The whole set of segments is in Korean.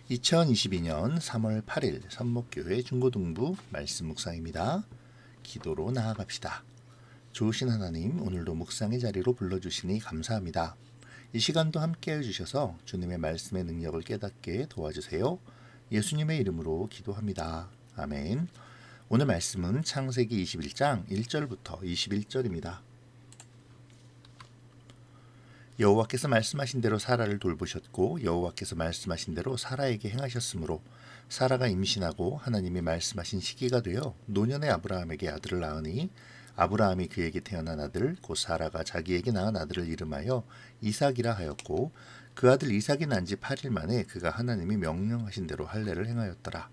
2022년 3월 8일 선목교회 중고등부 말씀 묵상입니다. 기도로 나아갑시다. 좋으신 하나님, 오늘도 묵상의 자리로 불러주시니 감사합니다. 이 시간도 함께해 주셔서 주님의 말씀의 능력을 깨닫게 도와주세요. 예수님의 이름으로 기도합니다. 아멘. 오늘 말씀은 창세기 21장 1절부터 21절입니다. 여호와께서 말씀하신 대로 사라를 돌보셨고 여호와께서 말씀하신 대로 사라에게 행하셨으므로 사라가 임신하고 하나님이 말씀하신 시기가 되어 노년의 아브라함에게 아들을 낳으니 아브라함이 그에게 태어난 아들 곧 사라가 자기에게 낳은 아들을 이름하여 이삭이라 하였고 그 아들 이삭이 난 지 8일 만에 그가 하나님이 명령하신 대로 할례를 행하였더라.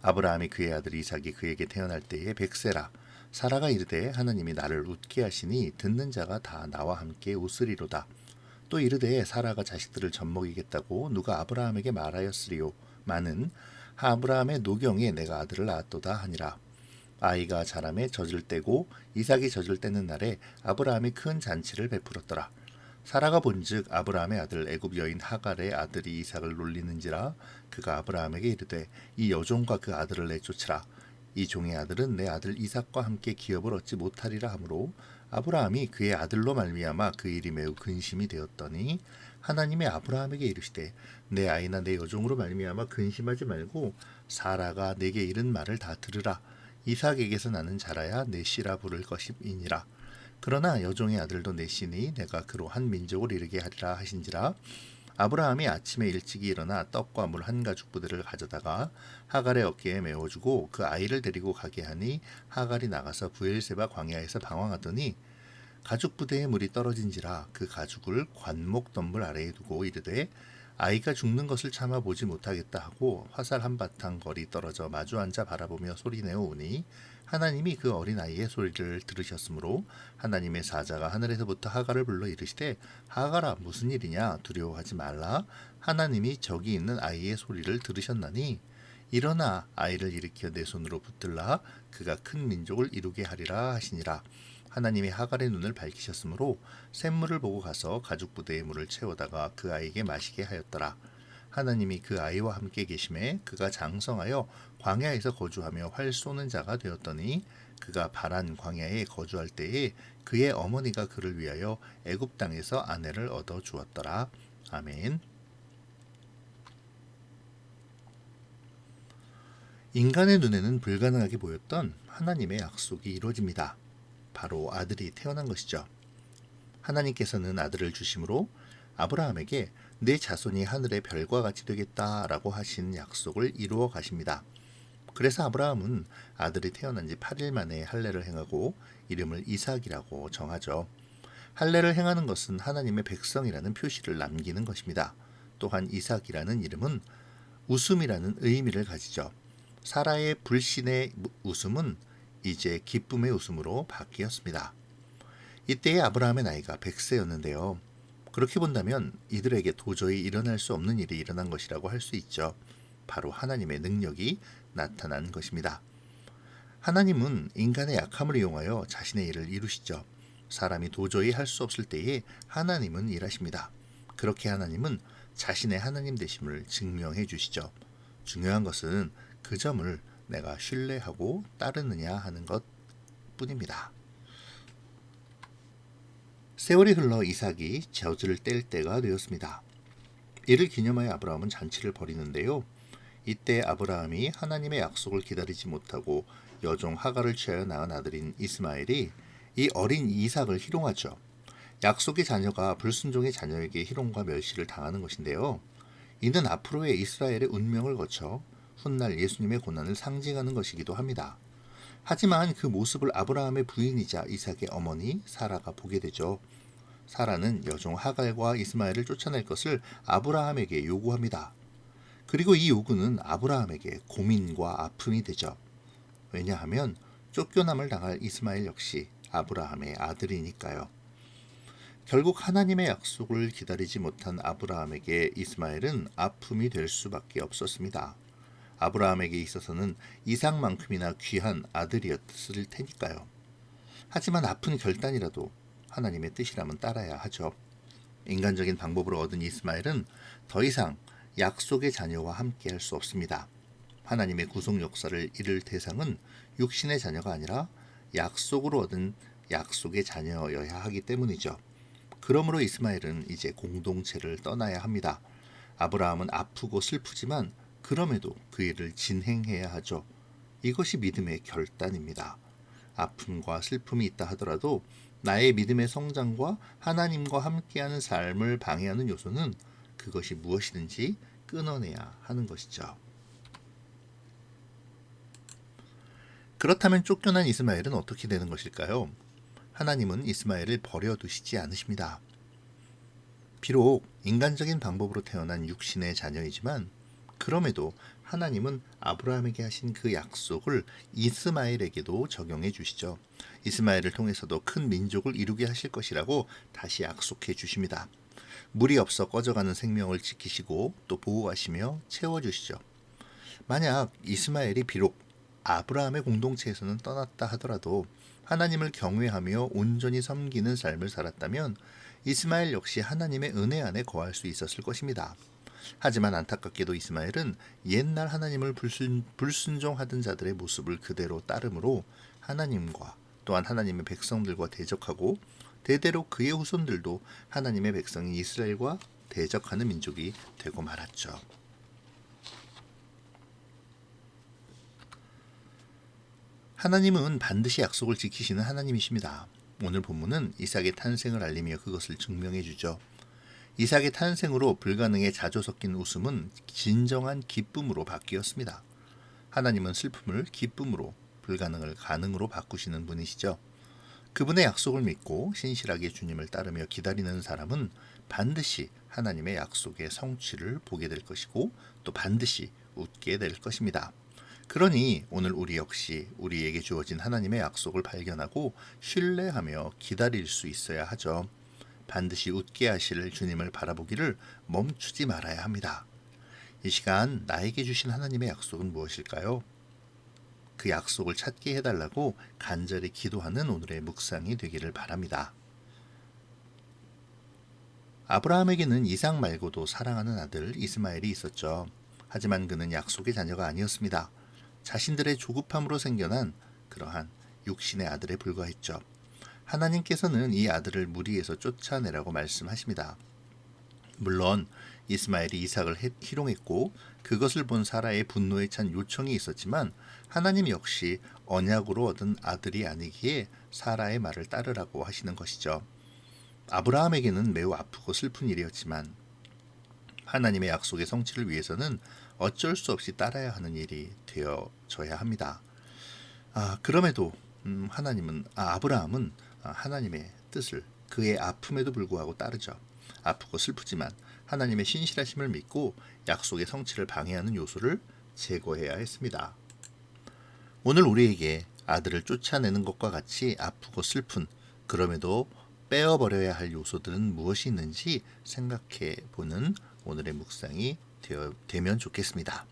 아브라함이 그의 아들 이삭이 그에게 태어날 때에 100세라. 사라가 이르되 하나님이 나를 웃게 하시니 듣는 자가 다 나와 함께 웃으리로다. 또 이르되 사라가 자식들을 젖먹이겠다고 누가 아브라함에게 말하였으리요. 마는 아브라함의 노경에 내가 아들을 낳았도다 하니라. 아이가 자라매 젖을 떼고 이삭이 젖을 떼는 날에 아브라함이 큰 잔치를 베풀었더라. 사라가 본즉 아브라함의 아들 애굽 여인 하갈의 아들이 이삭을 놀리는지라. 그가 아브라함에게 이르되 이 여종과 그 아들을 내쫓으라. 이 종의 아들은 내 아들 이삭과 함께 기업을 얻지 못하리라 하므로 아브라함이 그의 아들로 말미암아 그 일이 매우 근심이 되었더니 하나님이 아브라함에게 이르시되 내 아이나 내 여종으로 말미암아 근심하지 말고 사라가 내게 이른 말을 다 들으라. 이삭에게서 나는 자라야 내 씨라 부를 것임이니라. 그러나 여종의 아들도 내 씨니 내가 그로 한 민족을 이르게 하리라 하신지라. 아브라함이 아침에 일찍이 일어나 떡과 물 한 가죽 부대를 가져다가 하갈의 어깨에 메워주고 그 아이를 데리고 가게 하니 하갈이 나가서 브엘세바 광야에서 방황하더니 가죽 부대에 물이 떨어진지라. 그 가죽을 관목 덤불 아래에 두고 이르되 아이가 죽는 것을 참아 보지 못하겠다 하고 화살 한바탕 거리 떨어져 마주 앉아 바라보며 소리내어 오니 하나님이 그 어린아이의 소리를 들으셨으므로 하나님의 사자가 하늘에서부터 하갈을 불러 이르시되 하갈아 무슨 일이냐 두려워하지 말라. 하나님이 저기 있는 아이의 소리를 들으셨나니 일어나 아이를 일으켜 내 손으로 붙들라. 그가 큰 민족을 이루게 하리라 하시니라. 하나님이 하갈의 눈을 밝히셨으므로 샘물을 보고 가서 가죽 부대에 물을 채우다가 그 아이에게 마시게 하였더라. 하나님이 그 아이와 함께 계심에 그가 장성하여 광야에서 거주하며 활 쏘는 자가 되었더니 그가 바란 광야에 거주할 때에 그의 어머니가 그를 위하여 애굽 땅에서 아내를 얻어 주었더라. 아멘. 인간의 눈에는 불가능하게 보였던 하나님의 약속이 이루어집니다. 바로 아들이 태어난 것이죠. 하나님께서는 아들을 주심으로 아브라함에게 내 자손이 하늘의 별과 같이 되겠다라고 하신 약속을 이루어 가십니다. 그래서 아브라함은 아들이 태어난 지 8일 만에 할례를 행하고 이름을 이삭이라고 정하죠. 할례를 행하는 것은 하나님의 백성이라는 표시를 남기는 것입니다. 또한 이삭이라는 이름은 웃음이라는 의미를 가지죠. 사라의 불신의 웃음은 이제 기쁨의 웃음으로 바뀌었습니다. 이때의 아브라함의 나이가 100세였는데요. 그렇게 본다면 이들에게 도저히 일어날 수 없는 일이 일어난 것이라고 할 수 있죠. 바로 하나님의 능력이 나타난 것입니다. 하나님은 인간의 약함을 이용하여 자신의 일을 이루시죠. 사람이 도저히 할 수 없을 때에 하나님은 일하십니다. 그렇게 하나님은 자신의 하나님 되심을 증명해 주시죠. 중요한 것은 그 점을 내가 신뢰하고 따르느냐 하는 것 뿐입니다. 세월이 흘러 이삭이 젖을 뗄 때가 되었습니다. 이를 기념하여 아브라함은 잔치를 벌이는데요. 이때 아브라함이 하나님의 약속을 기다리지 못하고 여종 하갈을 취하여 낳은 아들인 이스마엘이 이 어린 이삭을 희롱하죠. 약속의 자녀가 불순종의 자녀에게 희롱과 멸시를 당하는 것인데요. 이는 앞으로의 이스라엘의 운명을 거쳐 훗날 예수님의 고난을 상징하는 것이기도 합니다. 하지만 그 모습을 아브라함의 부인이자 이삭의 어머니 사라가 보게 되죠. 사라는 여종 하갈과 이스마엘을 쫓아낼 것을 아브라함에게 요구합니다. 그리고 이 요구는 아브라함에게 고민과 아픔이 되죠. 왜냐하면 쫓겨남을 당할 이스마엘 역시 아브라함의 아들이니까요. 결국 하나님의 약속을 기다리지 못한 아브라함에게 이스마엘은 아픔이 될 수밖에 없었습니다. 아브라함에게 있어서는 이삭만큼이나 귀한 아들이었을 테니까요. 하지만 아픈 결단이라도 하나님의 뜻이라면 따라야 하죠. 인간적인 방법으로 얻은 이스마엘은 더 이상 약속의 자녀와 함께 할 수 없습니다. 하나님의 구속 역사를 이룰 대상은 육신의 자녀가 아니라 약속으로 얻은 약속의 자녀여야 하기 때문이죠. 그러므로 이스마엘은 이제 공동체를 떠나야 합니다. 아브라함은 아프고 슬프지만 그럼에도 그 일을 진행해야 하죠. 이것이 믿음의 결단입니다. 아픔과 슬픔이 있다 하더라도 나의 믿음의 성장과 하나님과 함께하는 삶을 방해하는 요소는 그것이 무엇이든지 끊어내야 하는 것이죠. 그렇다면 쫓겨난 이스마엘은 어떻게 되는 것일까요? 하나님은 이스마엘을 버려두시지 않으십니다. 비록 인간적인 방법으로 태어난 육신의 자녀이지만 그럼에도 하나님은 아브라함에게 하신 그 약속을 이스마엘에게도 적용해 주시죠. 이스마엘을 통해서도 큰 민족을 이루게 하실 것이라고 다시 약속해 주십니다. 물이 없어 꺼져가는 생명을 지키시고 또 보호하시며 채워주시죠. 만약 이스마엘이 비록 아브라함의 공동체에서는 떠났다 하더라도 하나님을 경외하며 온전히 섬기는 삶을 살았다면 이스마엘 역시 하나님의 은혜 안에 거할 수 있었을 것입니다. 하지만 안타깝게도 이스마엘은 옛날 하나님을 불순종하던 자들의 모습을 그대로 따름으로 하나님과 또한 하나님의 백성들과 대적하고 대대로 그의 후손들도 하나님의 백성인 이스라엘과 대적하는 민족이 되고 말았죠. 하나님은 반드시 약속을 지키시는 하나님이십니다. 오늘 본문은 이삭의 탄생을 알리며 그것을 증명해 주죠. 이삭의 탄생으로 불가능에 자조 섞인 웃음은 진정한 기쁨으로 바뀌었습니다. 하나님은 슬픔을 기쁨으로, 불가능을 가능으로 바꾸시는 분이시죠. 그분의 약속을 믿고 신실하게 주님을 따르며 기다리는 사람은 반드시 하나님의 약속의 성취를 보게 될 것이고 또 반드시 웃게 될 것입니다. 그러니 오늘 우리 역시 우리에게 주어진 하나님의 약속을 발견하고 신뢰하며 기다릴 수 있어야 하죠. 반드시 웃게 하실 주님을 바라보기를 멈추지 말아야 합니다. 이 시간 나에게 주신 하나님의 약속은 무엇일까요? 그 약속을 찾게 해달라고 간절히 기도하는 오늘의 묵상이 되기를 바랍니다. 아브라함에게는 이삭 말고도 사랑하는 아들 이스마엘이 있었죠. 하지만 그는 약속의 자녀가 아니었습니다. 자신들의 조급함으로 생겨난 그러한 육신의 아들에 불과했죠. 하나님께서는 이 아들을 무리에서 쫓아내라고 말씀하십니다. 물론 이스마엘이 이삭을 희롱했고 그것을 본 사라의 분노에 찬 요청이 있었지만 하나님 역시 언약으로 얻은 아들이 아니기에 사라의 말을 따르라고 하시는 것이죠. 아브라함에게는 매우 아프고 슬픈 일이었지만 하나님의 약속의 성취를 위해서는 어쩔 수 없이 따라야 하는 일이 되어져야 합니다. 그럼에도 아브라함은 하나님의 뜻을 그의 아픔에도 불구하고 따르죠. 아프고 슬프지만 하나님의 신실하심을 믿고 약속의 성취를 방해하는 요소를 제거해야 했습니다. 오늘 우리에게 아들을 쫓아내는 것과 같이 아프고 슬픈 그럼에도 빼어버려야 할 요소들은 무엇이 있는지 생각해 보는 오늘의 묵상이 되면 좋겠습니다.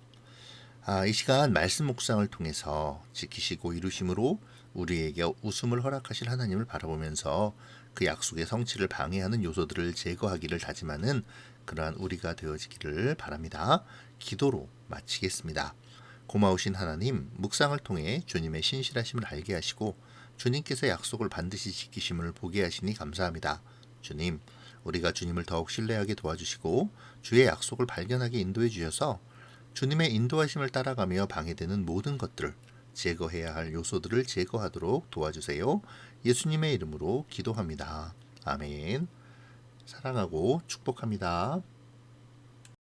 이 시간 말씀 묵상을 통해서 지키시고 이루심으로 우리에게 웃음을 허락하실 하나님을 바라보면서 그 약속의 성취를 방해하는 요소들을 제거하기를 다짐하는 그러한 우리가 되어지기를 바랍니다. 기도로 마치겠습니다. 고마우신 하나님, 묵상을 통해 주님의 신실하심을 알게 하시고 주님께서 약속을 반드시 지키심을 보게 하시니 감사합니다. 주님, 우리가 주님을 더욱 신뢰하게 도와주시고 주의 약속을 발견하게 인도해 주셔서 주님의 인도하심을 따라가며 방해되는 모든 것들을 제거해야 할 요소들을 제거하도록 도와주세요. 예수님의 이름으로 기도합니다. 아멘. 사랑하고 축복합니다.